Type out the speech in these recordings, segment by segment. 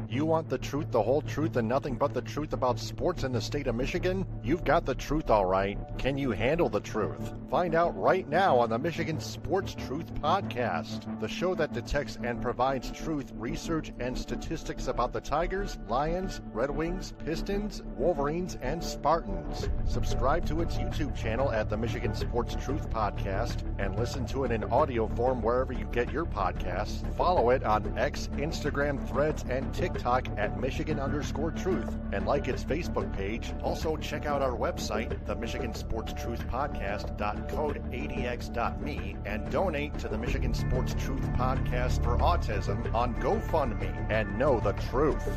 You want the truth, the whole truth, and nothing but the truth about sports in the state of Michigan? You've got the truth, all right. Can you handle the truth? Find out right now on the Michigan Sports Truth Podcast, the show that detects and provides truth, research, and statistics about the Tigers, Lions, Red Wings, Pistons, Wolverines, and Spartans. Subscribe to its YouTube channel at the Michigan Sports Truth Podcast and listen to it in audio form wherever you get your podcasts. Follow it on X, Instagram, Threads, and TikTok at Michigan_Truth and like its Facebook page. Also check out our website, the Michigan Sports Truth Podcast.code80x.me, and donate to the Michigan Sports Truth Podcast for Autism on GoFundMe and know the truth.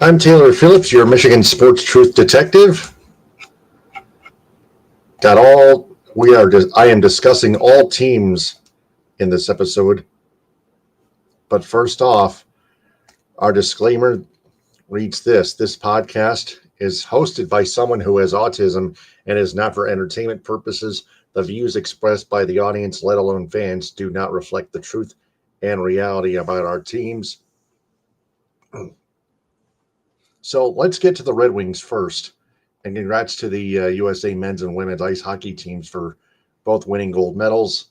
I'm Taylor Phillips, your Michigan Sports Truth Detective. I am discussing all teams in this episode. But first off, our disclaimer reads this. This podcast is hosted by someone who has autism and is not for entertainment purposes. The views expressed by the audience, let alone fans, do not reflect the truth and reality about our teams. So let's get to the Red Wings first. And congrats to the USA men's and women's ice hockey teams for both winning gold medals.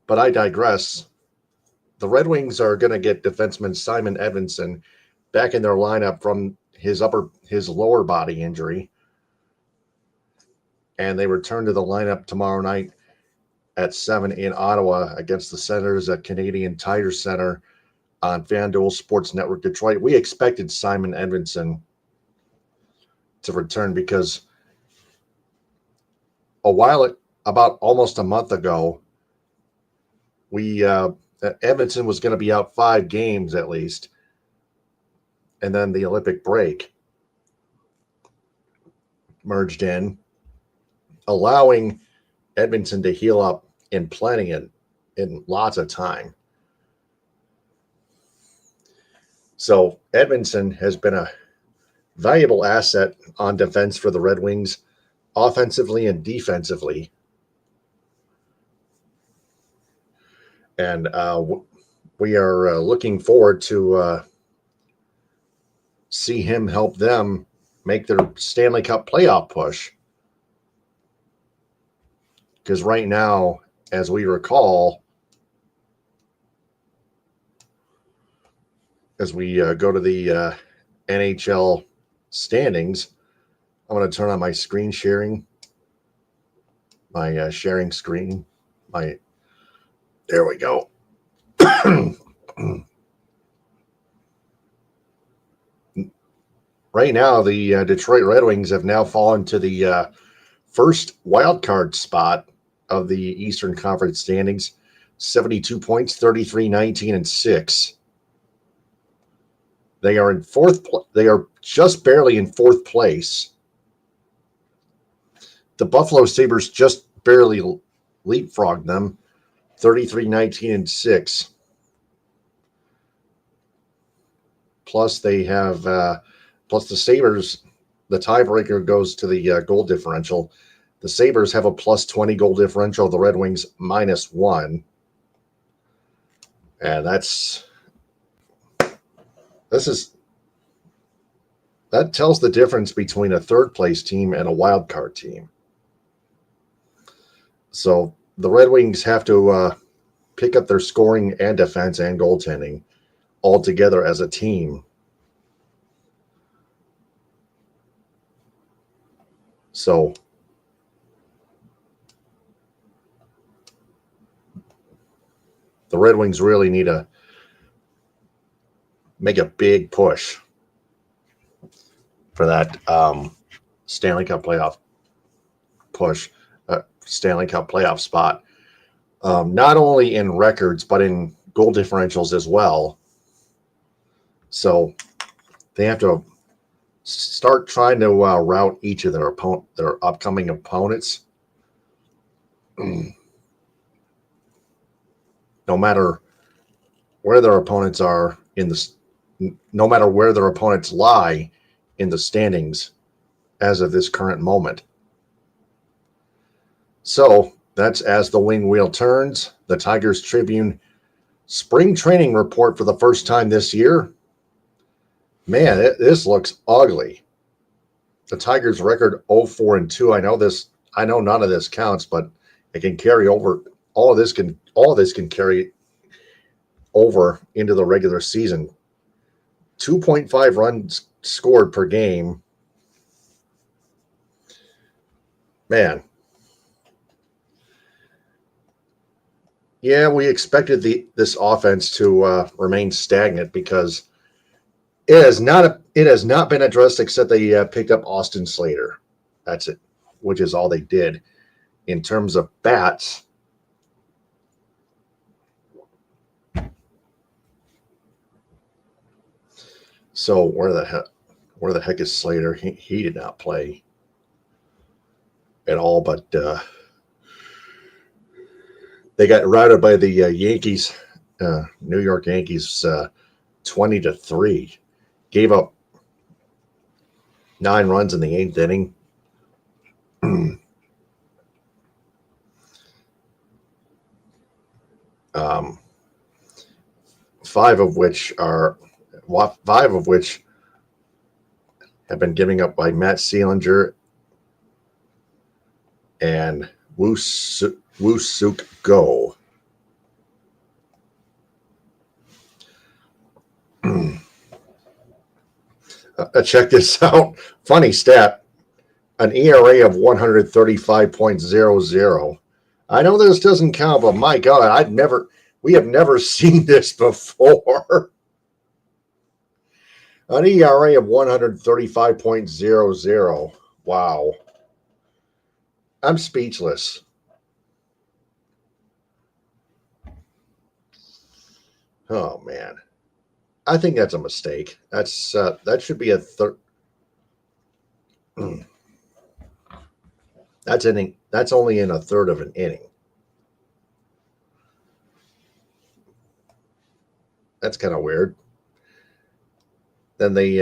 But I digress. The Red Wings are going to get defenseman Simon Edvinsson back in their lineup from his lower body injury. And they return to the lineup tomorrow night at 7 in Ottawa against the Senators at Canadian Tire Center on FanDuel Sports Network Detroit. We expected Simon Edvinsson to return because about almost a month ago, Edvinsson was going to be out 5 games at least, and then the Olympic break merged in, allowing Edvinsson to heal up in plenty and in lots of time. So Edvinsson has been a valuable asset on defense for the Red Wings, offensively and defensively. And we are looking forward to see him help them make their Stanley Cup playoff push. Because right now, as we recall, as we go to the NHL standings, I'm going to turn on my screen sharing, my sharing screen. There we go. Right now, the Detroit Red Wings have now fallen to the first wild card spot of the Eastern Conference standings, 72 points, 33, 19, and 6. They are in they are just barely in fourth place. The Buffalo Sabres just barely leapfrogged them, 33, 19, and 6. Plus they have plus the Sabres, the tiebreaker goes to the goal differential. The Sabres have a plus 20 goal differential, the Red Wings -1. And that tells the difference between a third place team and a wild card team. So the Red Wings have to pick up their scoring and defense and goaltending all together as a team. So the Red Wings really need to make a big push for that Stanley Cup playoff push, Stanley Cup playoff spot, not only in records, but in goal differentials as well. So they have to start trying to rout each of their upcoming opponents. No matter where their opponents are no matter where their opponents lie in the standings as of this current moment. So that's as the wing wheel turns. The Tigers Tribune Spring Training report for the first time this year. Man, this looks ugly. The Tigers record 0-4-2. I know none of this counts, but it can carry over. All of this can carry over into the regular season. 2.5 runs scored per game. Man. Yeah, we expected this offense to remain stagnant because it has not been addressed, except they picked up Austin Slater. That's it, which is all they did. In terms of bats, so where the heck is Slater? He did not play at all, but they got routed by the Yankees, New York Yankees, 20-3. Gave up 9 runs in the 8th inning. 5 of which have been given up by Matt Seelinger and Woo-Suk Go. Check this out. Funny stat. An ERA of 135.00. I know this doesn't count, but my God, we have never seen this before. An ERA of 135.00. Wow. I'm speechless. Oh, man. I think that's a mistake. That should be a third. That's only in a third of an inning. That's kind of weird. Then they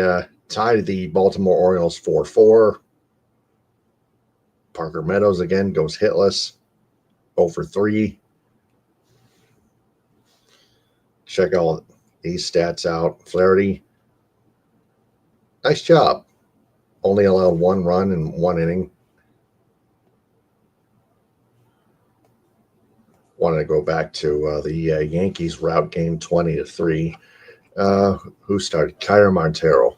tied the Baltimore Orioles 4-4. Parker Meadows again goes hitless, 0-for-3. Check all these stats out. Flaherty, nice job. Only allowed 1 run in 1 inning. Wanted to go back to the Yankees rout game 20-3. Who started? Kyra Montero.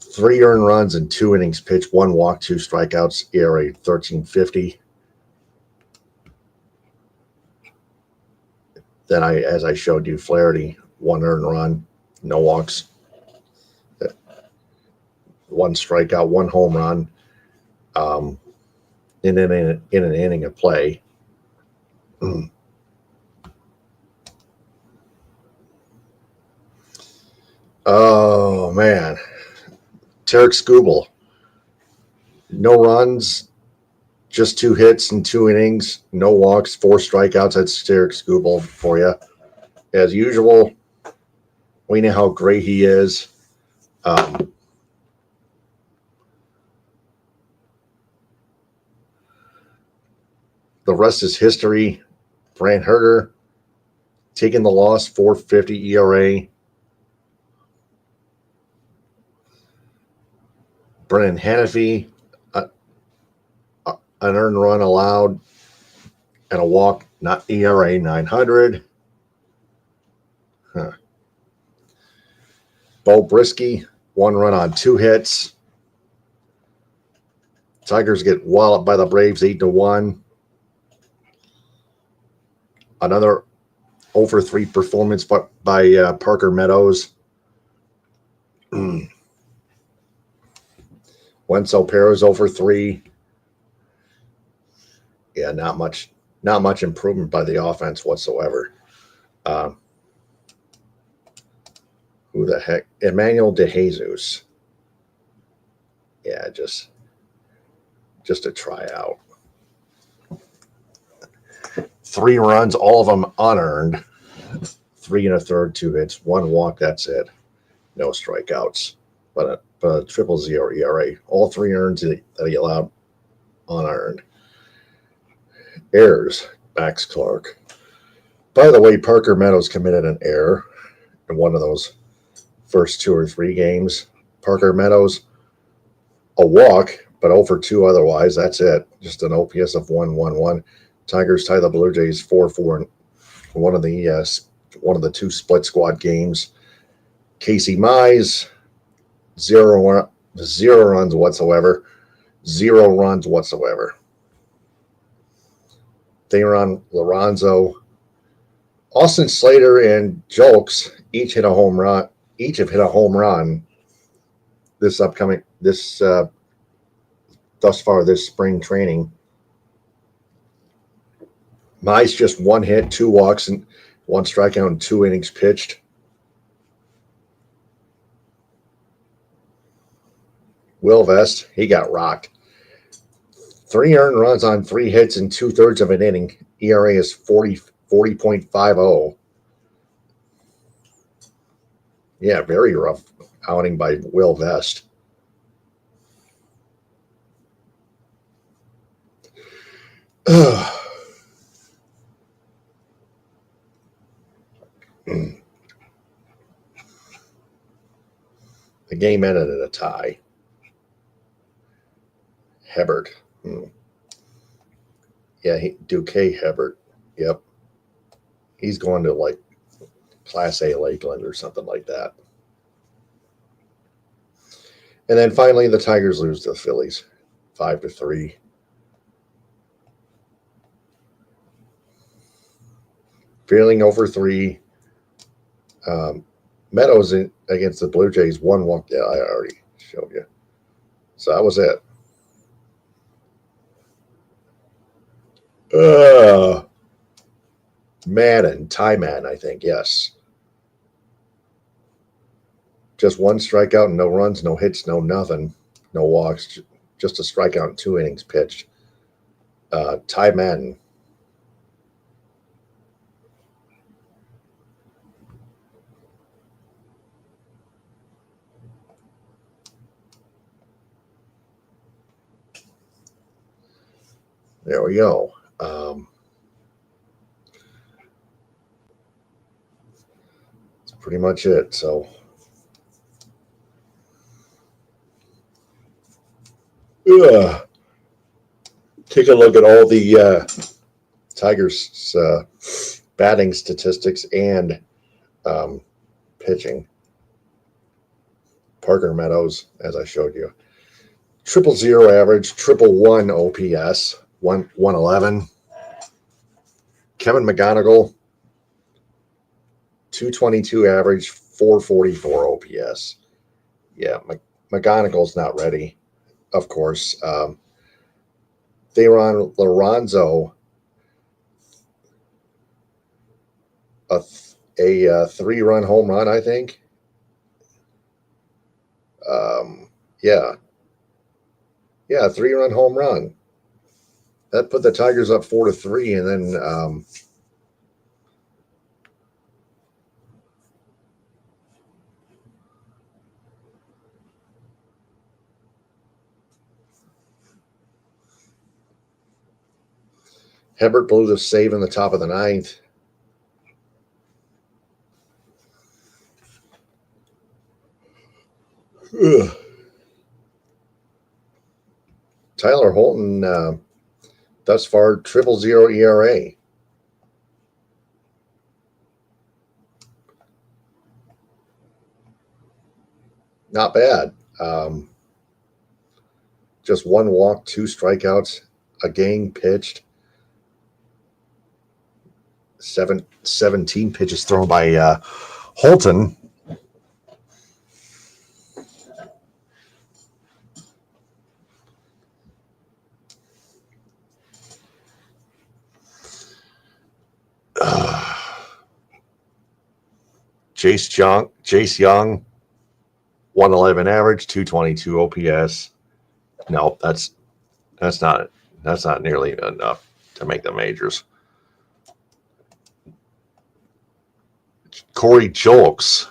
3 earned runs in 2 innings pitched, 1 walk, 2 strikeouts, ERA 13.50. Then as I showed you, Flaherty, 1 earned run, no walks, 1 strikeout, 1 home run, in an inning of play. Oh man, Tarek Skubal, no runs, just 2 hits in 2 innings, no walks, 4 strikeouts. That's Tarek Skubal for you. As usual, we know how great he is. The rest is history. Brant Herter, taking the loss, 4.50 ERA. Brennan Hannafy, an earned run allowed and a walk, not ERA, 900. Bo Brisky, 1 run on 2 hits. Tigers get walloped by the Braves 8-1. Another 0-for-3 performance by Parker Meadows. Wenzel Perez 0-for-3. Yeah, not much improvement by the offense whatsoever. Who the heck? Emmanuel De Jesus. Yeah, just a tryout. 3 runs, all of them unearned. 3 1/3, 2 hits, 1 walk. That's it. No strikeouts, but a 0.00 ERA. All 3 earns that he allowed unearned. errors, Max Clark. By the way, Parker Meadows committed an error in one of those first 2 or 3 games. Parker Meadows, a walk, but 0 for 2 otherwise. That's it. Just an OPS of 1.11. Tigers tie the Blue Jays 4-4 in one of the 2 split squad games. Casey Mize, 0 runs whatsoever. 0 runs whatsoever. Theron Lorenzo, Austin Slater, and Jolks each have hit a home run thus far this spring training. Mize just 1 hit, 2 walks, and 1 strikeout in 2 innings pitched. Will Vest, he got rocked. 3 earned runs on 3 hits in 2/3 of an inning. ERA is 40.50. Yeah, very rough outing by Will Vest. The game ended in a tie. Hebert. Yeah, Duque Hebert. Yep. He's going to like Class A Lakeland or something like that. And then finally, the Tigers lose to the Phillies, 5-3. Feeling over 3. Meadows against the Blue Jays, 1 walk. Yeah, I already showed you. So that was it. Ty Madden, I think, yes. Just 1 strikeout and no runs, no hits, no nothing, no walks, just a strikeout in 2 innings pitched. Ty Madden. There we go. That's pretty much it. So, take a look at all the Tigers' batting statistics and pitching. Parker Meadows, as I showed you, 000 average, 111 OPS, 111. Kevin McGonigal, 222 average, 444 OPS. Yeah, McGonigal's not ready, of course. Theron Lorenzo, a 3-run home run, I think. Yeah, 3-run home run. That put the Tigers up 4-3, and then Hebert blew the save in the top of the 9th. Ugh. Tyler Holton, thus far, 000 ERA. Not bad. Just 1 walk, 2 strikeouts, a game pitched. 17 pitches thrown by Holton. Jace Young, 111 average, 222 OPS. No, that's not nearly enough to make the majors. Corey Julks,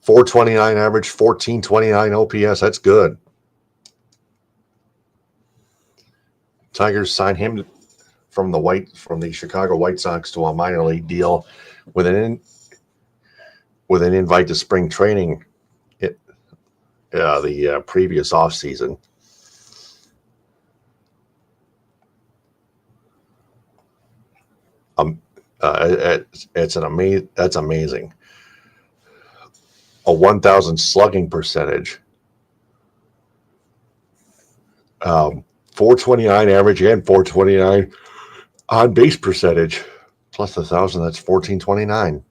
429 average, 1429 OPS. That's good. Tigers signed him from the Chicago White Sox to a minor league deal with an invite to spring training the previous offseason. That's amazing. A 1,000 slugging percentage, 429 average and 429 on base percentage, plus 1,000. That's 1429.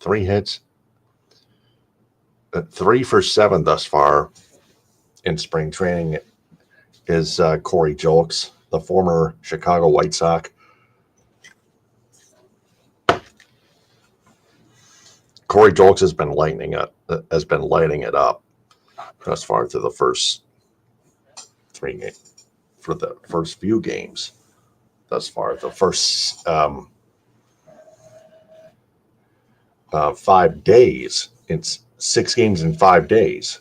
3 hits, 3 for 7 thus far in spring training is Corey Julks, the former Chicago White Sox. Corey Julks has been lighting it up thus far through the first 3 games, for the first few games thus far. The first 5 days. It's 6 games in 5 days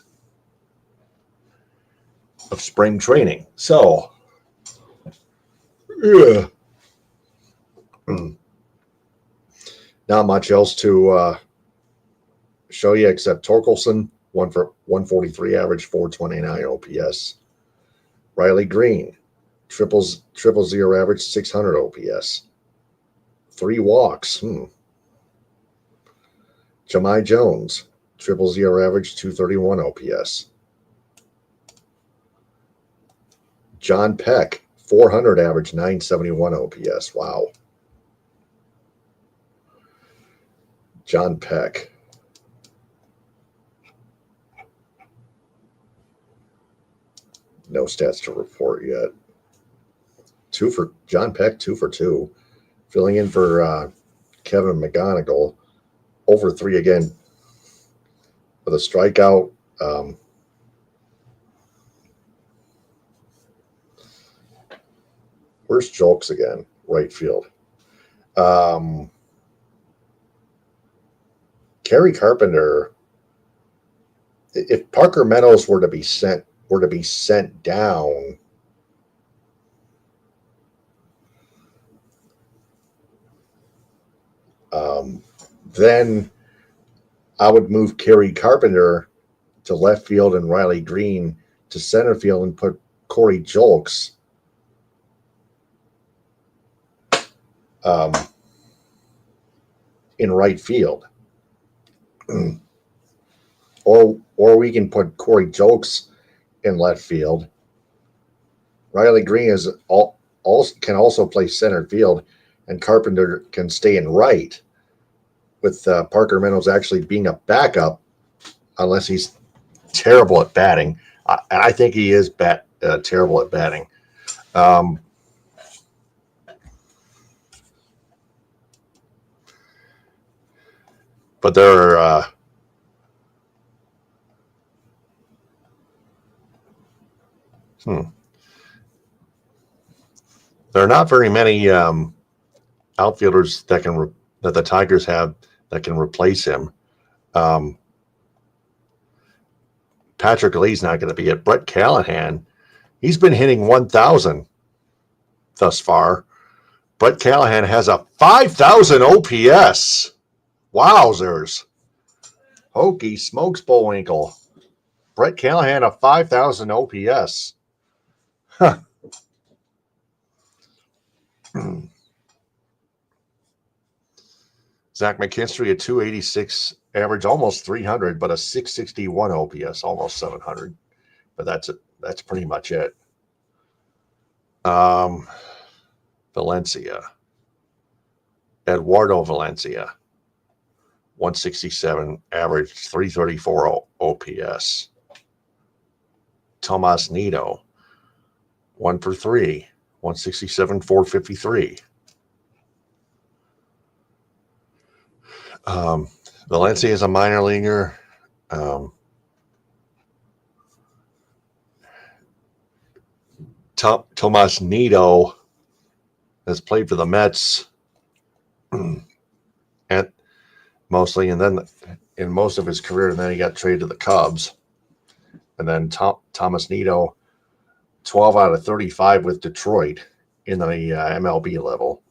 of spring training. So, yeah. Not much else to show you except Torkelson, 1 for 143 average, 429 OPS. Riley Green, triple zero average, 600 OPS. 3 walks. Jahmyr Jones, triple zero average, 231 OPS. John Peck, 400 average, 971 OPS. Wow. John Peck. No stats to report yet. John Peck, 2 for 2. Filling in for Kevin McGonigal. Over 3 again with a strikeout. Where's Julks again? Right field. Kerry Carpenter. If Parker Meadows were to be sent down, then I would move Kerry Carpenter to left field and Riley Green to center field and put Corey Julks in right field. Or we can put Corey Julks in left field. Riley Green can also play center field, and Carpenter can stay in right, with Parker Meadows actually being a backup, unless he's terrible at batting. And I think he is terrible at batting. But there are there are not very many outfielders that the Tigers have that can replace him. Patrick Lee's not going to be it. Brett Callahan, he's been hitting 1,000 thus far. Brett Callahan has a 5,000 OPS. Wowzers. Hokey smokes Bullwinkle. Brett Callahan, a 5,000 OPS. Huh. Zach McKinstry, a 286 average, almost 300, but a 661 OPS, almost 700. But that's pretty much it. Valencia. Eduardo Valencia, 167 average, 334 OPS. Tomas Nido, 1 for 3, 167, 453. Valencia is a minor leaguer. Tomas Nido has played for the Mets and mostly, and then in most of his career, and then he got traded to the Cubs. And then Tomas Nido, 12 out of 35 with Detroit in the MLB level.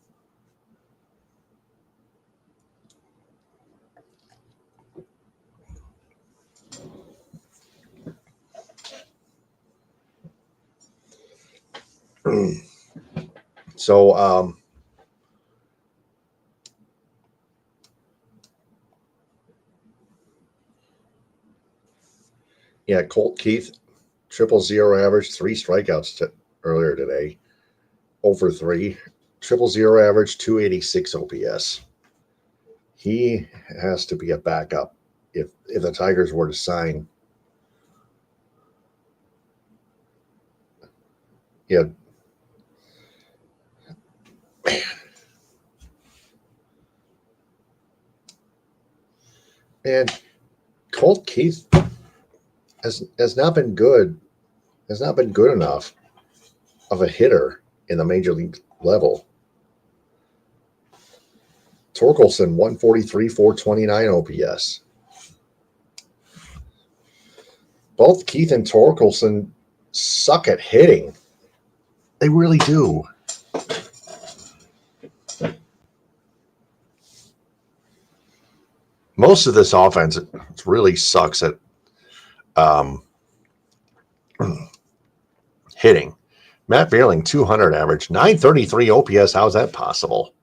So, Colt Keith, 0-0 average, 3 strikeouts earlier today. 0-for-3, 0-0 average, 286 OPS. He has to be a backup if the Tigers were to sign. Yeah. And Colt Keith has not been good. Has not been good enough of a hitter in the major league level. Torkelson, 143, 429 OPS. Both Keith and Torkelson suck at hitting. They really do. Most of this offense really sucks at hitting. Matt Vierling, 200 average, 933 OPS. How's that possible?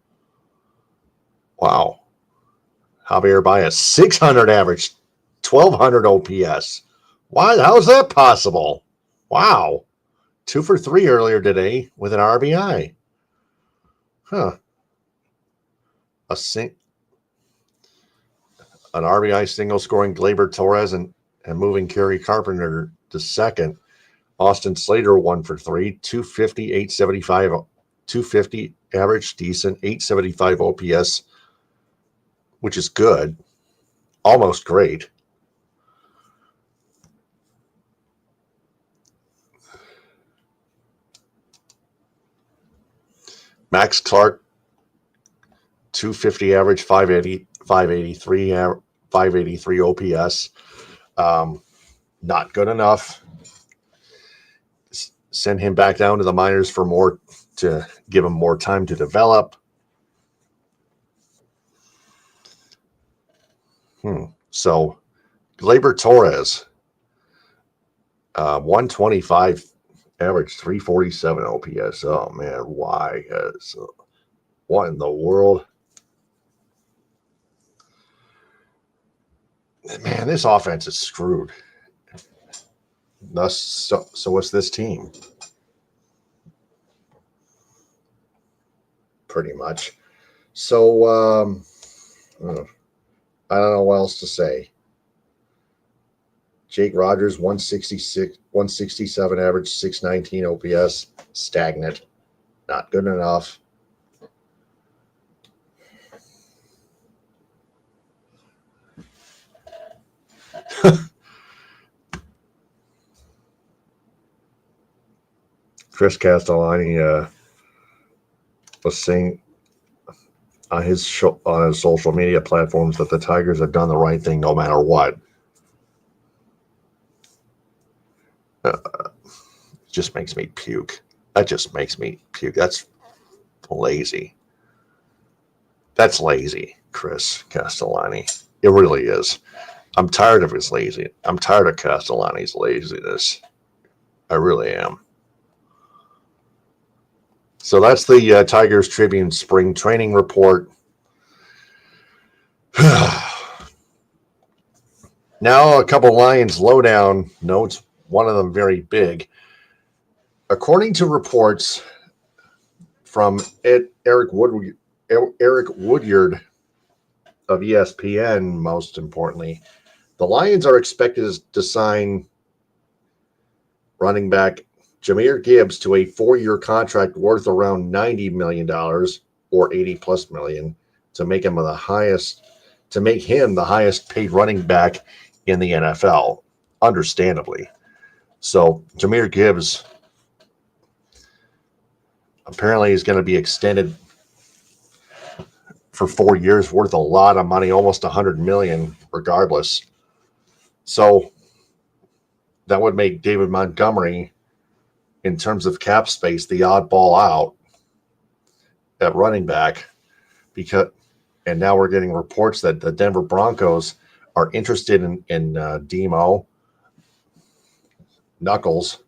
Wow. Javier Baez, 600 average, 1200 OPS. Why? How's that possible? Wow. 2-for-3 earlier today with an RBI. Huh. An RBI single scoring Gleyber Torres and moving Kerry Carpenter to second. Austin Slater, 1-for-3, 250, 875, 250 average, decent, 875 OPS, which is good, almost great. Max Clark, 250 average, 583 OPS. Not good enough. Send him back down to the minors for more, to give him more time to develop. So, Gleyber Torres, 125 average, 347 OPS. Oh man, why? What in the world? Man, this offense is screwed. So what's this team? Pretty much. So I don't know what else to say. Jake Rogers, 166, 167 average, 619 OPS, stagnant, not good enough. Chris Castellani was saying on his social media platforms that the Tigers have done the right thing no matter what. Just makes me puke. That just makes me puke. That's lazy. That's lazy, Chris Castellani. It really is. I'm tired of his lazy. I'm tired of Castellani's laziness. I really am. So that's the Tigers Tribune Spring Training report. Now a couple Lions lowdown notes, one of them very big. According to reports from Eric Woodyard of ESPN, most importantly, the Lions are expected to sign running back Jahmyr Gibbs to a 4-year contract worth around $90 million or $80+ million to make him the highest paid running back in the NFL, understandably. So Jahmyr Gibbs apparently is going to be extended for 4 years, worth a lot of money, almost $100 million regardless. So that would make David Montgomery, in terms of cap space, the oddball out. at running back, and now we're getting reports that the Denver Broncos are interested in Demo Knuckles.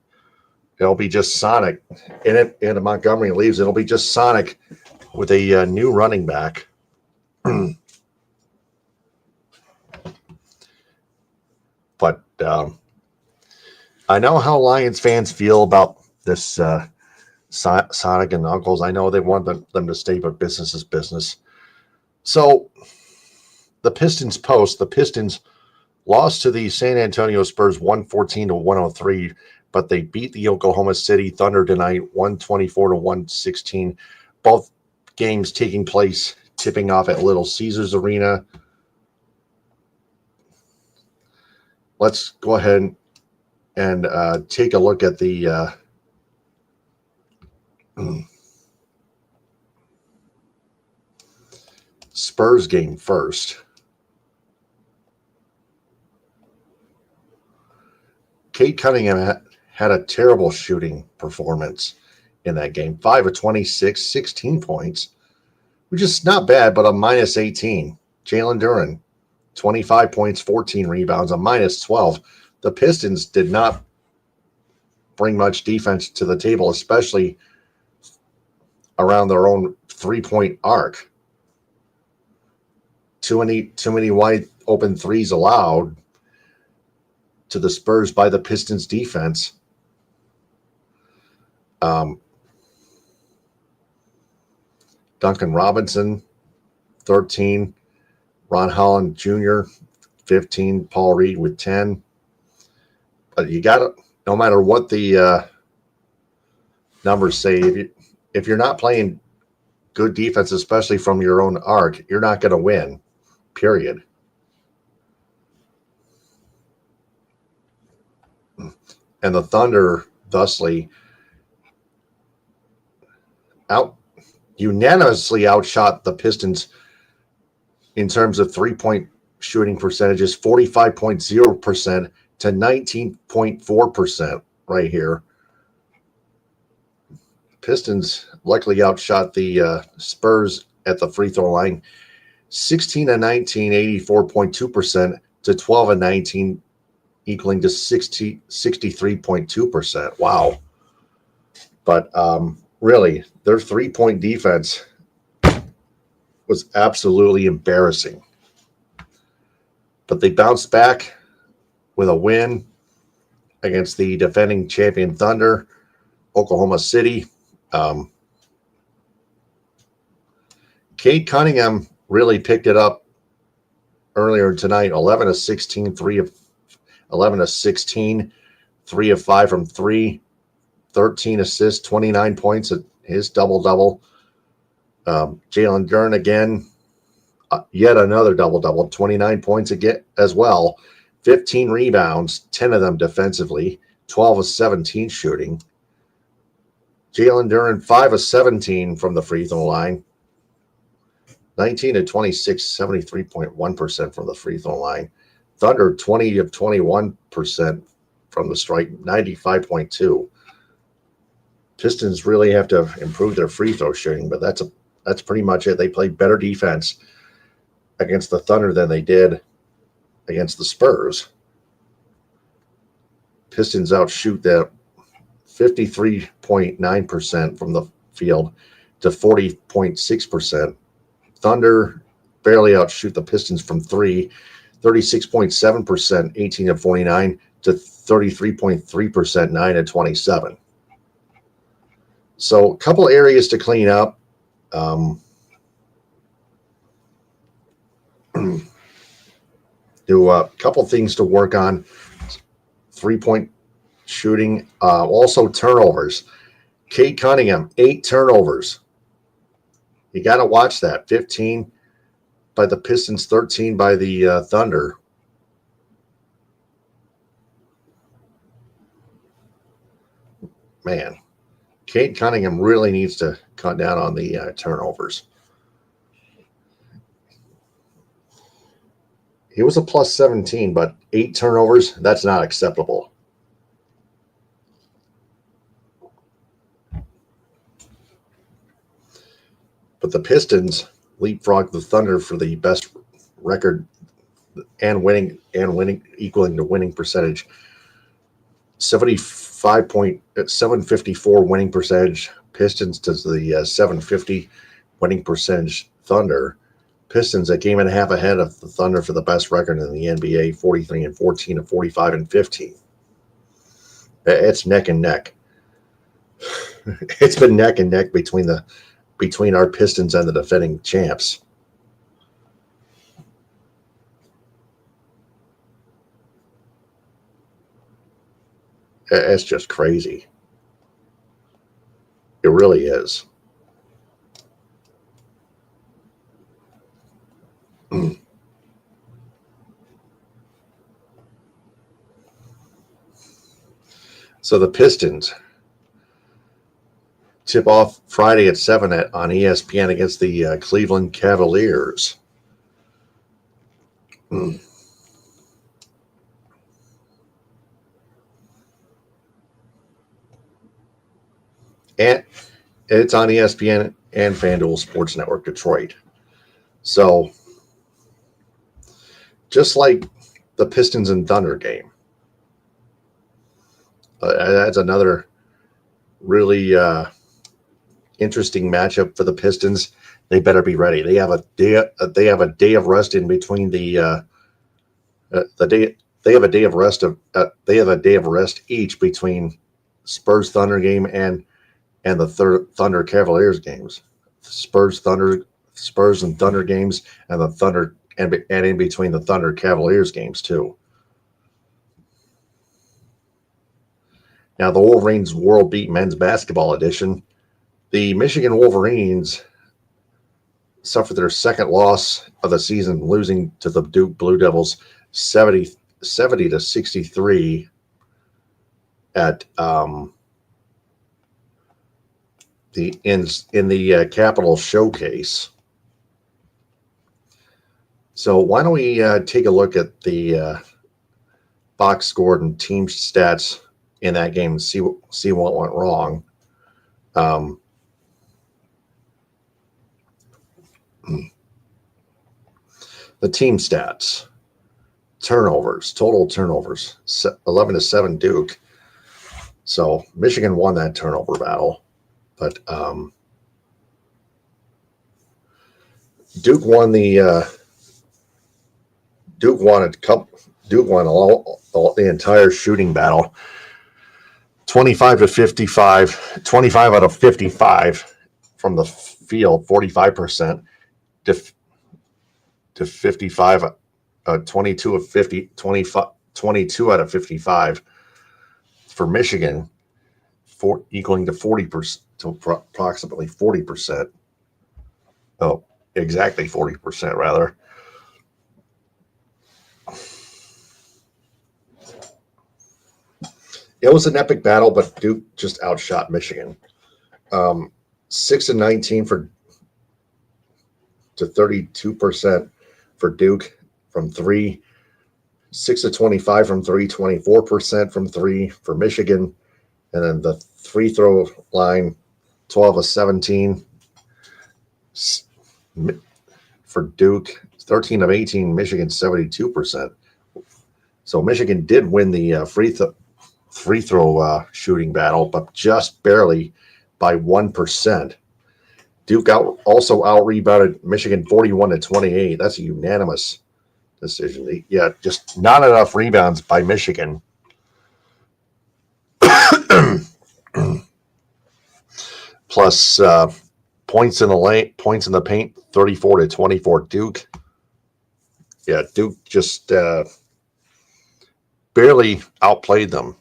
It'll be just Sonic. And Montgomery leaves. It'll be just Sonic with a new running back. But I know how Lions fans feel about this Sonic and Knuckles. I know they want them to stay, but business is business. So the Pistons lost to the San Antonio Spurs 114-103, but they beat the Oklahoma City Thunder tonight 124-116. Both games tipping off at Little Caesars Arena. Let's go ahead and take a look at the Spurs game first. Cade Cunningham had a terrible shooting performance in that game. 5 of 26, 16 points, which is not bad, but a minus 18. Jalen Duren, 25 points, 14 rebounds, a minus 12. The Pistons did not bring much defense to the table, especially around their own three-point arc. Too many wide open threes allowed to the Spurs by the Pistons defense. Duncan Robinson, 13. Ron Holland Jr., 15. Paul Reed with 10. But you got to, no matter what the numbers say, if you're not playing good defense, especially from your own arc, you're not going to win, period. And the Thunder, thusly, unanimously outshot the Pistons in terms of three-point shooting percentages, 45.0% to 19.4% right here. Pistons luckily outshot the Spurs at the free throw line, 16 of 19, 84.2% to 12 of 19, equaling to 63.2%. Wow. But really, their three-point defense was absolutely embarrassing. But they bounced back with a win against the defending champion Thunder, Oklahoma City. Cade Cunningham really picked it up earlier tonight, 11 of 16, 3 of 5 from 3, 13 assists, 29 points at his double-double. Jalen Duren again, yet another double-double, 29 points again as well, 15 rebounds, 10 of them defensively, 12 of 17 shooting. Jalen Duren, 5 of 17 from the free throw line, 19 of 26, 73.1% from the free throw line. Thunder, 20 of 21% from the strike, 95.2%. Pistons really have to improve their free throw shooting, but that's pretty much it. They played better defense against the Thunder than they did against the Spurs. Pistons outshoot that 53.9% from the field to 40.6%. Thunder barely outshoot the Pistons from 3, 36.7%, 18 of 49 to 33.3%, 9 of 27. So a couple areas to clean up. Do a couple things to work on. 3-point shooting. Also turnovers. Cade Cunningham, 8 turnovers. You got to watch that. 15 by the Pistons, 13 by the Thunder. Man, Cade Cunningham really needs to cut down on the turnovers. He was a plus 17, but 8 turnovers, that's not acceptable. But the Pistons leapfrogged the Thunder for the best record and winning equaling the winning percentage. 754 winning percentage. Pistons to the 750 winning percentage Thunder. Pistons a game and a half ahead of the Thunder for the best record in the NBA, 43-14 and 45-15. It's neck and neck. It's been neck and neck between our Pistons and the defending champs. It's just crazy. It really is. So the Pistons tip off Friday at 7 on ESPN against the Cleveland Cavaliers. And it's on ESPN and FanDuel Sports Network Detroit. So just like the Pistons and Thunder game, that's another really interesting matchup for the Pistons. They better be ready. They have a day of rest in between the day. They have a day of rest each between Spurs Thunder game and the Thunder Cavaliers games. Spurs and Thunder games and the Thunder and in between the Thunder Cavaliers games too. Now, the Wolverines World Beat Men's Basketball Edition. The Michigan Wolverines suffered their second loss of the season, losing to the Duke Blue Devils 70-63 at in the Capitol Showcase. So why don't we take a look at the box score and team stats in that game and see what went wrong. The team stats: total turnovers, 11-7 Duke. So Michigan won that turnover battle, but Duke won the entire shooting battle. 25-55, 25 out of 55 from the field, 45% to 55, 22 of 50, 22 out of 55 for Michigan, equaling to 40%, to approximately 40%. Oh, exactly 40% rather. It was an epic battle, but Duke just outshot Michigan. 6-19 to 32% for Duke from three. 6-25 from three, 24% from three for Michigan. And then the free throw line, 12-17 for Duke. 13 of 18, Michigan 72%. So Michigan did win the free throw shooting battle, but just barely by 1%. Duke also out-rebounded Michigan 41-28. That's a unanimous decision. Yeah, just not enough rebounds by Michigan. Plus points in the paint, 34-24 Duke. Yeah, Duke just barely outplayed them.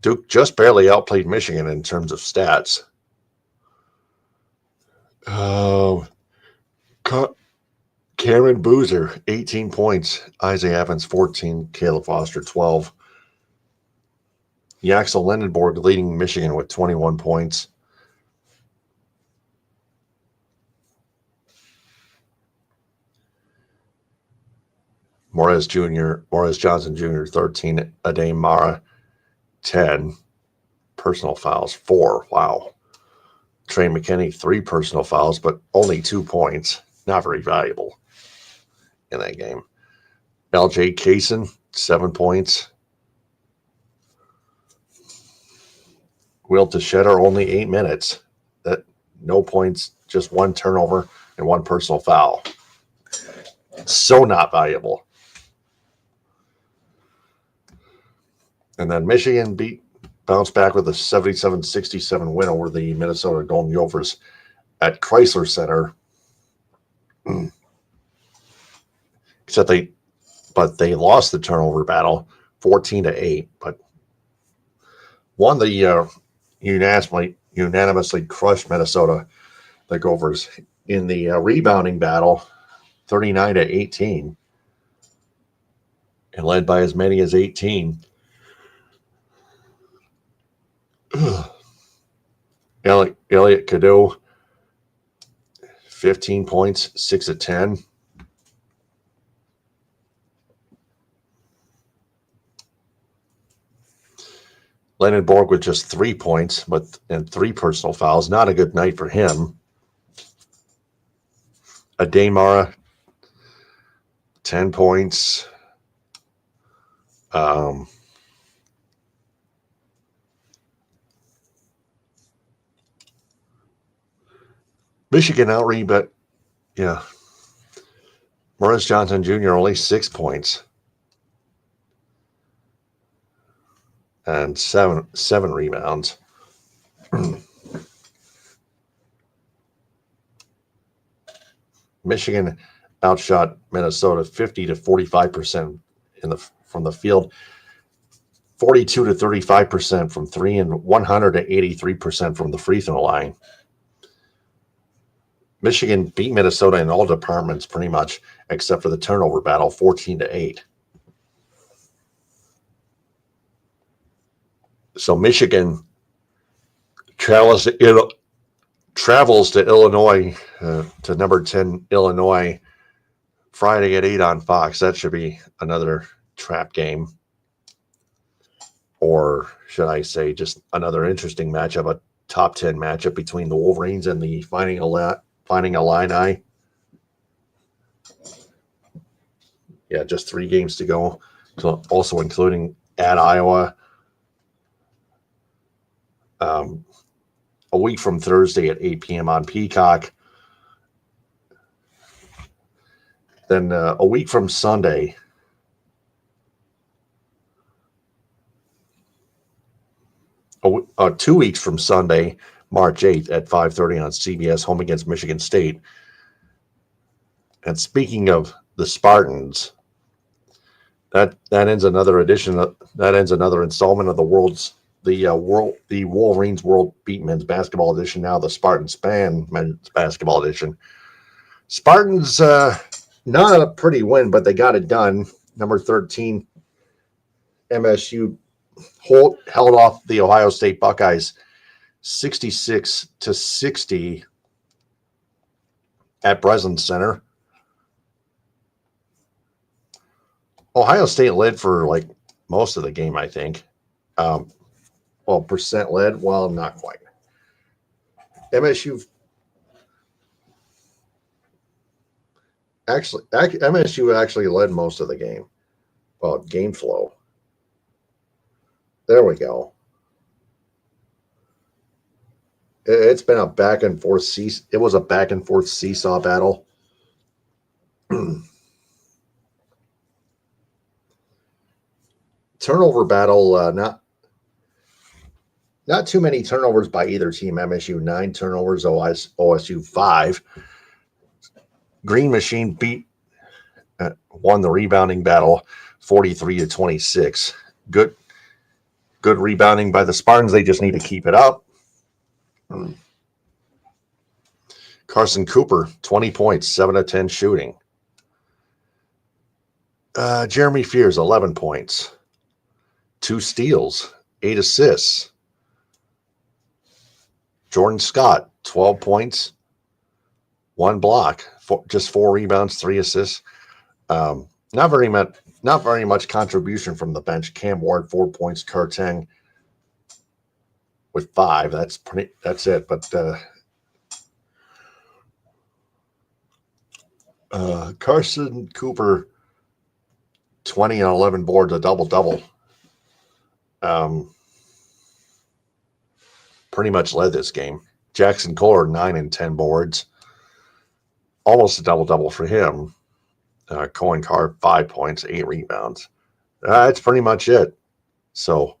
Duke just barely outplayed Michigan in terms of stats. Cameron Boozer, 18 points. Isaiah Evans, 14. Caleb Foster, 12. Yaxel Lendenborg leading Michigan with 21 points. Morez Johnson Jr., 13. Adem Mara, 10. Personal fouls, 4. Wow. Trey McKinney, 3 personal fouls, but only 2 points. Not very valuable in that game. LJ Kaysen, 7 points. Will Teixeira, only 8 minutes. No points, just 1 turnover and 1 personal foul. So not valuable. And then Michigan bounced back with a 77-67 win over the Minnesota Golden Gophers at Chrysler Center. Except they lost the turnover battle 14-8, but won the unanimously crushed Minnesota, the Gophers, in the rebounding battle 39-18, and led by as many as 18. Elliot Cadeau, 15 points, 6 of 10. Lennon Borg with just 3 points, and 3 personal fouls. Not a good night for him. Ademara, 10 points. Michigan but yeah. Morris Johnson Jr. only 6 points. And seven rebounds. Michigan outshot Minnesota 50-45% from the field, 42-35% from 3, and 183% from the free throw line. Michigan beat Minnesota in all departments pretty much, except for the turnover battle, 14-8. So Michigan travels to Illinois, to number 10 Illinois, Friday at 8 on Fox. That should be another trap game. Or should I say just another interesting matchup, a top 10 matchup between the Wolverines and the Fighting Illini. Yeah, just 3 games to go. So also including at Iowa. A week from Thursday at 8 p.m. on Peacock. Then a week from Sunday, 2 weeks from Sunday, March 8th at 5:30 on CBS, home against Michigan State. And speaking of the Spartans, that ends another installment of the Wolverines World Beat Men's Basketball Edition, now the Spartan Span Men's Basketball Edition. Spartans, not a pretty win, but they got it done. Number 13, MSU held off the Ohio State Buckeyes 66-60 at Breslin Center. Ohio State led for like most of the game, I think. Percent led. Well, not quite. MSU actually led most of the game. Well, game flow. There we go. It's been a back and forth. It was a back and forth seesaw battle. Turnover battle. Not too many turnovers by either team. MSU 9 turnovers, OSU 5. Green Machine won the rebounding battle 43-26. Good rebounding by the Spartans. They just need to keep it up. Carson Cooper, 20 points, 7 of 10 shooting. Jeremy Fears, 11 points, 2 steals, 8 assists. Jordan Scott, 12 points, 1 block, just 4 rebounds, 3 assists. Not very much contribution from the bench. Cam Ward, 4 points. Kurtang with 5. That's it. But Carson Cooper, 20 and 11 boards, a double-double. Pretty much led this game. Jackson Kohler, 9 and 10 boards. Almost a double-double for him. Cohen Carr, 5 points, 8 rebounds. That's pretty much it. So,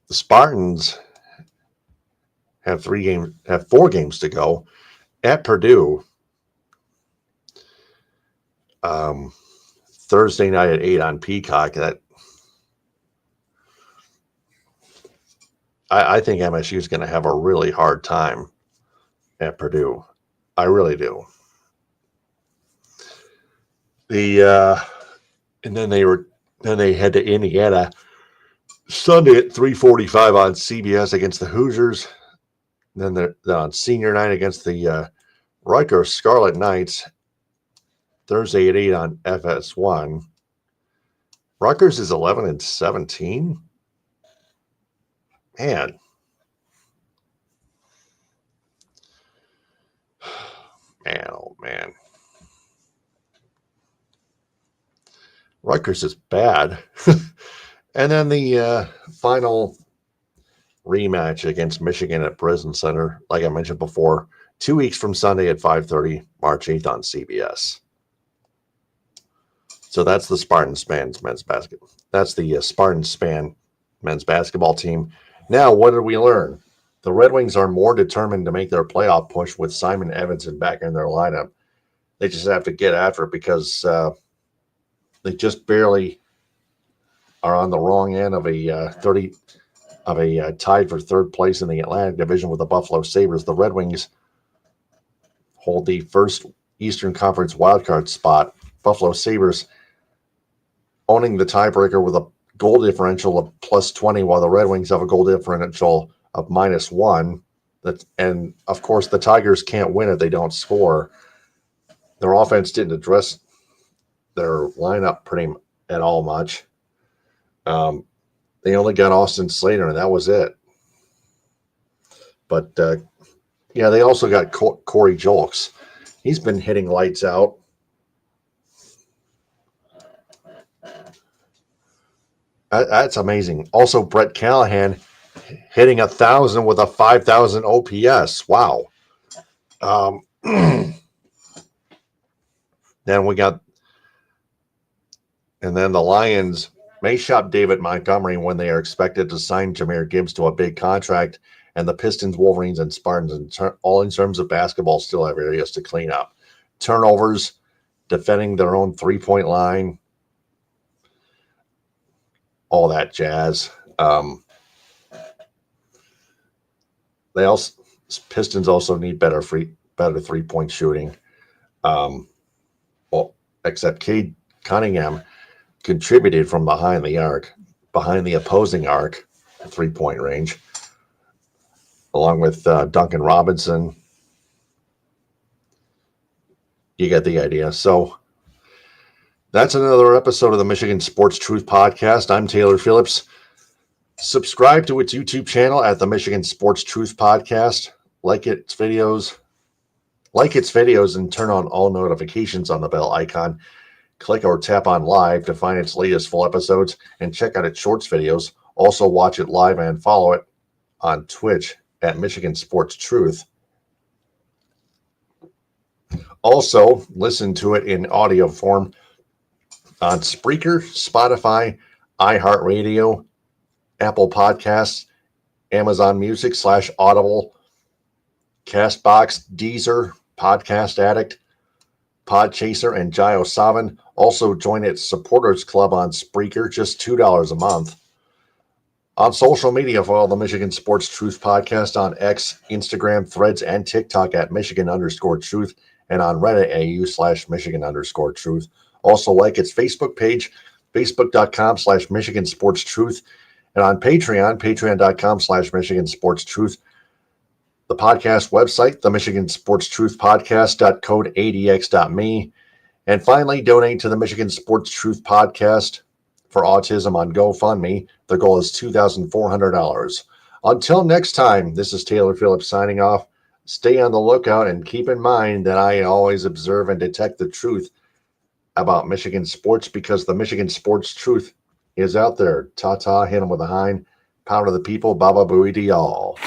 the Spartans have 4 games to go at Purdue. Thursday night at 8 on Peacock. I think MSU is going to have a really hard time at Purdue. I really do. And then they head to Indiana Sunday at 3:45 on CBS against the Hoosiers. Then they're on senior night against the Rutgers Scarlet Knights. Thursday at 8 on FS1. Rutgers is 11 and 17. Man. Man, oh man. Rutgers is bad. And then the final rematch against Michigan at Prison Center, like I mentioned before, 2 weeks from Sunday at 5:30, March 8th on CBS. So that's the Spartan Span men's basketball. That's the Spartan Span men's basketball team. Now, what did we learn? The Red Wings are more determined to make their playoff push with Simon Edvinsson back in their lineup. They just have to get after it because they just barely are on the wrong end of a tied for third place in the Atlantic Division with the Buffalo Sabres. The Red Wings hold the first Eastern Conference wildcard spot. Buffalo Sabres owning the tiebreaker with a goal differential of +20, while the Red Wings have a goal differential of -1. And, of course, the Tigers can't win if they don't score. Their offense didn't address their lineup at all much. They only got Austin Slater, and that was it. But, they also got Corey Julks. He's been hitting lights out. That's amazing. Also, Brett Callahan hitting 1,000 with a 5,000 OPS. Wow. Then the Lions may shop David Montgomery when they are expected to sign Jahmyr Gibbs to a big contract, and the Pistons, Wolverines, and Spartans, all in terms of basketball, still have areas to clean up. Turnovers, defending their own three-point line, all that jazz. Pistons also need better three-point shooting. Except Cade Cunningham contributed from behind the opposing arc, three-point range, along with Duncan Robinson. You get the idea. So that's another episode of the Michigan Sports Truth Podcast. I'm Taylor Phillips. Subscribe to its YouTube channel at the Michigan Sports Truth Podcast. Like its videos and turn on all notifications on the bell icon. Click or tap on live to find its latest full episodes and check out its shorts videos. Also watch it live and follow it on Twitch at Michigan Sports Truth. Also, listen to it in audio form on Spreaker, Spotify, iHeartRadio, Apple Podcasts, Amazon Music /Audible, Castbox, Deezer, Podcast Addict, Podchaser, and JioSaavn. Also join its supporters club on Spreaker, just $2 a month. On social media, follow the Michigan Sports Truth Podcast on X, Instagram, Threads, and TikTok at Michigan_Truth, and on Reddit /Michigan_Truth. Also like its Facebook page, Facebook.com/Michigan Sports Truth, and on Patreon, Patreon.com/Michigan Sports Truth. The podcast website, the Michigan Sports Truth Podcast, code ADX.me. And finally, donate to the Michigan Sports Truth Podcast for autism on GoFundMe. The goal is $2,400. Until next time, this is Taylor Phillips signing off. Stay on the lookout and keep in mind that I always observe and detect the truth about Michigan sports, because the Michigan sports truth is out there. Ta-ta, hit 'em with a hind. Pound of the people, Baba Booey to y'all.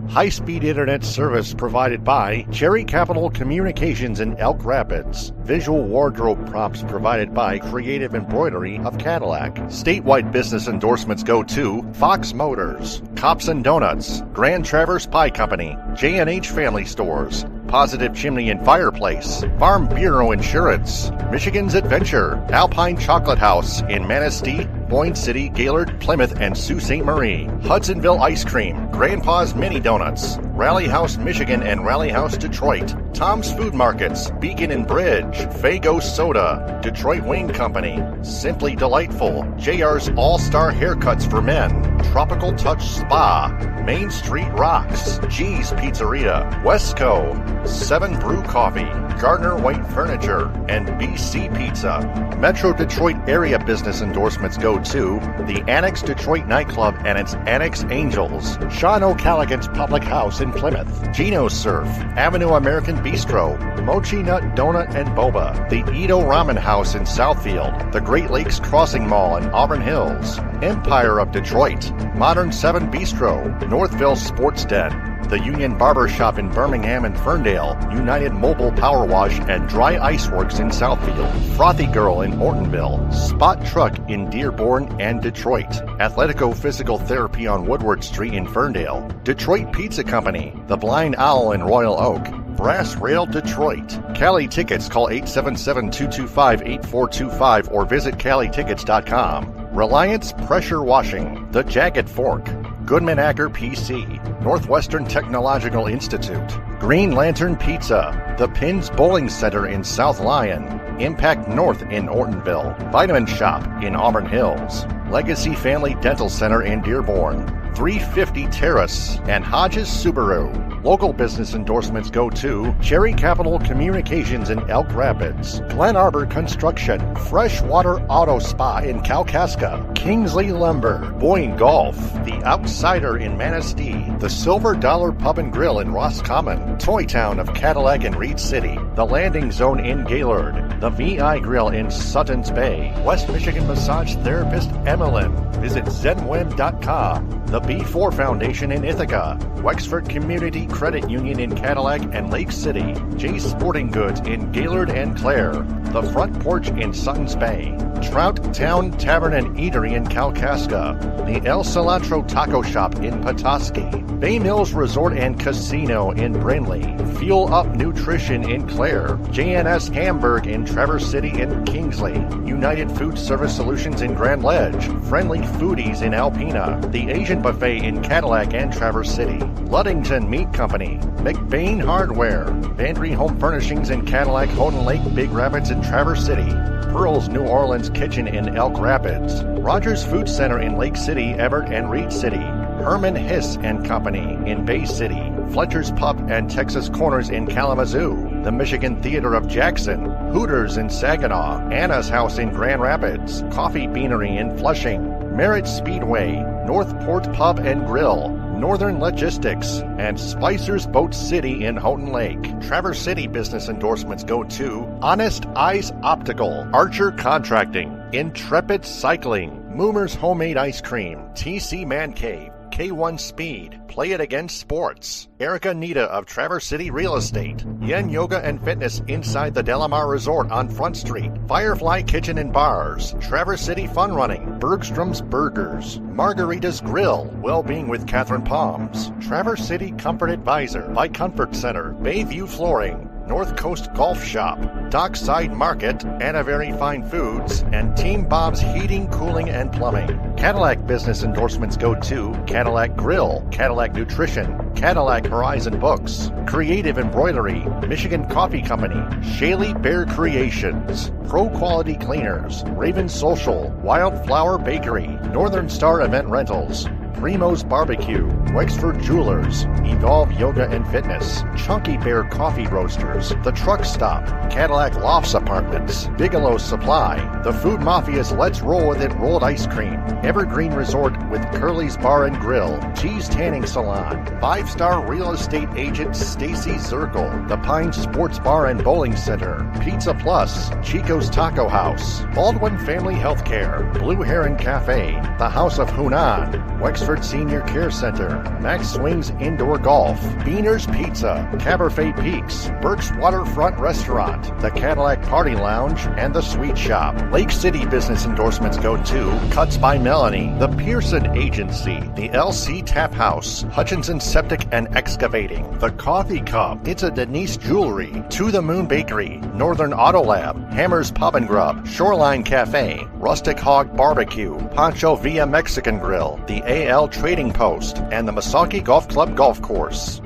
High-speed internet service provided by Cherry Capital Communications in Elk Rapids. Visual wardrobe props provided by Creative Embroidery of Cadillac. Statewide business endorsements go to Fox Motors, Cops and Donuts, Grand Traverse Pie Company, J&H Family Stores, Positive Chimney and Fireplace, Farm Bureau Insurance, Michigan's Adventure, Alpine Chocolate House in Manistee, Boyne City, Gaylord, Plymouth, and Sault Ste. Marie, Hudsonville Ice Cream, Grandpa's Mini Donuts, Rally House Michigan and Rally House Detroit, Tom's Food Markets, Beacon and Bridge, Fago Soda, Detroit Wing Company, Simply Delightful, JR's All-Star Haircuts for Men, Tropical Touch Spa, Main Street Rocks, G's Pizzeria, Westco, 7 Brew Coffee, Gardner White Furniture, and BC Pizza. Metro Detroit area business endorsements go to the Annex Detroit Nightclub and its Annex Angels, Sean O'Callaghan's Public House in Plymouth, Gino Surf, Avenue American Bistro, Mochi Nut Donut and Boba, the Edo Ramen House in Southfield, the Great Lakes Crossing Mall in Auburn Hills, Empire of Detroit, Modern 7 Bistro, Northville Sports Den, the Union Barber Shop in Birmingham and Ferndale, United Mobile Power Wash and Dry Ice Works in Southfield, Frothy Girl in Ortonville, Spot Truck in Dearborn and Detroit, Athletico Physical Therapy on Woodward Street in Ferndale, Detroit Pizza Company, The Blind Owl in Royal Oak, Brass Rail Detroit. Cali Tickets, call 877-225-8425 or visit CaliTickets.com. Reliance Pressure Washing, The Jagged Fork, Goodman Acker PC, Northwestern Technological Institute, Green Lantern Pizza, The Pins Bowling Center in South Lyon, Impact North in Ortonville, Vitamin Shop in Auburn Hills, Legacy Family Dental Center in Dearborn, 350 Terrace, and Hodges Subaru. Local business endorsements go to Cherry Capital Communications in Elk Rapids, Glen Arbor Construction, Freshwater Auto Spa in Kalkaska, Kingsley Lumber, Boyne Golf, The Outsider in Manistee, the Silver Dollar Pub and Grill in Roscommon, Toy Town of Cadillac and Reed City, the Landing Zone in Gaylord, the VI Grill in Suttons Bay, West Michigan Massage Therapist Emmeline. Visit zenweb.com. The B4 Foundation in Ithaca, Wexford Community Credit Union in Cadillac and Lake City, Jay's Sporting Goods in Gaylord and Clare, The Front Porch in Suttons Bay, Trout Town Tavern and Eatery in Kalkaska, the El Cilantro Taco Shop in Petoskey, Bay Mills Resort and Casino in Brindley, Fuel Up Nutrition in Clare, JNS Hamburg in Traverse City and Kingsley, United Food Service Solutions in Grand Ledge, Friendly Foodies in Alpena, the Asian Buffet in Cadillac and Traverse City, Luddington Meat Company, McBain Hardware, Vandry Home Furnishings in Cadillac, Houghton Lake, Big Rapids, and Traverse City, Pearl's New Orleans Kitchen in Elk Rapids, Rogers Food Center in Lake City, Everett, and Reed City, Herman Hiss and Company in Bay City, Fletcher's Pub and Texas Corners in Kalamazoo, the Michigan Theater of Jackson, Hooters in Saginaw, Anna's House in Grand Rapids, Coffee Beanery in Flushing, Merritt Speedway, Northport Pub and Grill, Northern Logistics, and Spicer's Boat City in Houghton Lake. Traverse City business endorsements go to Honest Eyes Optical, Archer Contracting, Intrepid Cycling, Moomer's Homemade Ice Cream, TC Man Cave, K1 Speed, Play It Again Sports, Erica Nita of Traverse City Real Estate, Yen Yoga and Fitness inside the Delamar Resort on Front Street, Firefly Kitchen and Bars, Traverse City Fun Running, Bergstrom's Burgers, Margarita's Grill, Wellbeing with Catherine Palms, Traverse City Comfort Advisor by Comfort Center, Bayview Flooring, North Coast Golf Shop, Dockside Market, Anna Very Fine Foods, and Team Bob's Heating, Cooling, and Plumbing. Cadillac business endorsements go to Cadillac Grill, Cadillac Nutrition, Cadillac Horizon Books, Creative Embroidery, Michigan Coffee Company, Shaley Bear Creations, Pro Quality Cleaners, Raven Social, Wildflower Bakery, Northern Star Event Rentals, Primo's Barbecue, Wexford Jewelers, Evolve Yoga and Fitness, Chunky Bear Coffee Roasters, The Truck Stop, Cadillac Lofts Apartments, Bigelow Supply, The Food Mafia's Let's Roll With It Rolled Ice Cream, Evergreen Resort with Curly's Bar and Grill, Cheese Tanning Salon, 5-star real estate agent Stacy Zirkle, The Pine Sports Bar and Bowling Center, Pizza Plus, Chico's Taco House, Baldwin Family Healthcare, Blue Heron Cafe, The House of Hunan, Wexford Senior Care Center, Max Swings Indoor Golf, Beaner's Pizza, Cabernet Peaks, Birch Waterfront Restaurant, the Cadillac Party Lounge, and the Sweet Shop. Lake City business endorsements go to Cuts by Melanie, the Pearson Agency, the LC Tap House, Hutchinson Septic and Excavating, the Coffee Cup, It's a Denise Jewelry, To the Moon Bakery, Northern Auto Lab, Hammer's Pub and Grub, Shoreline Cafe, Rustic Hog Barbecue, Pancho Villa Mexican Grill, the AL Trading Post, and the Misaki Golf Club Golf Course.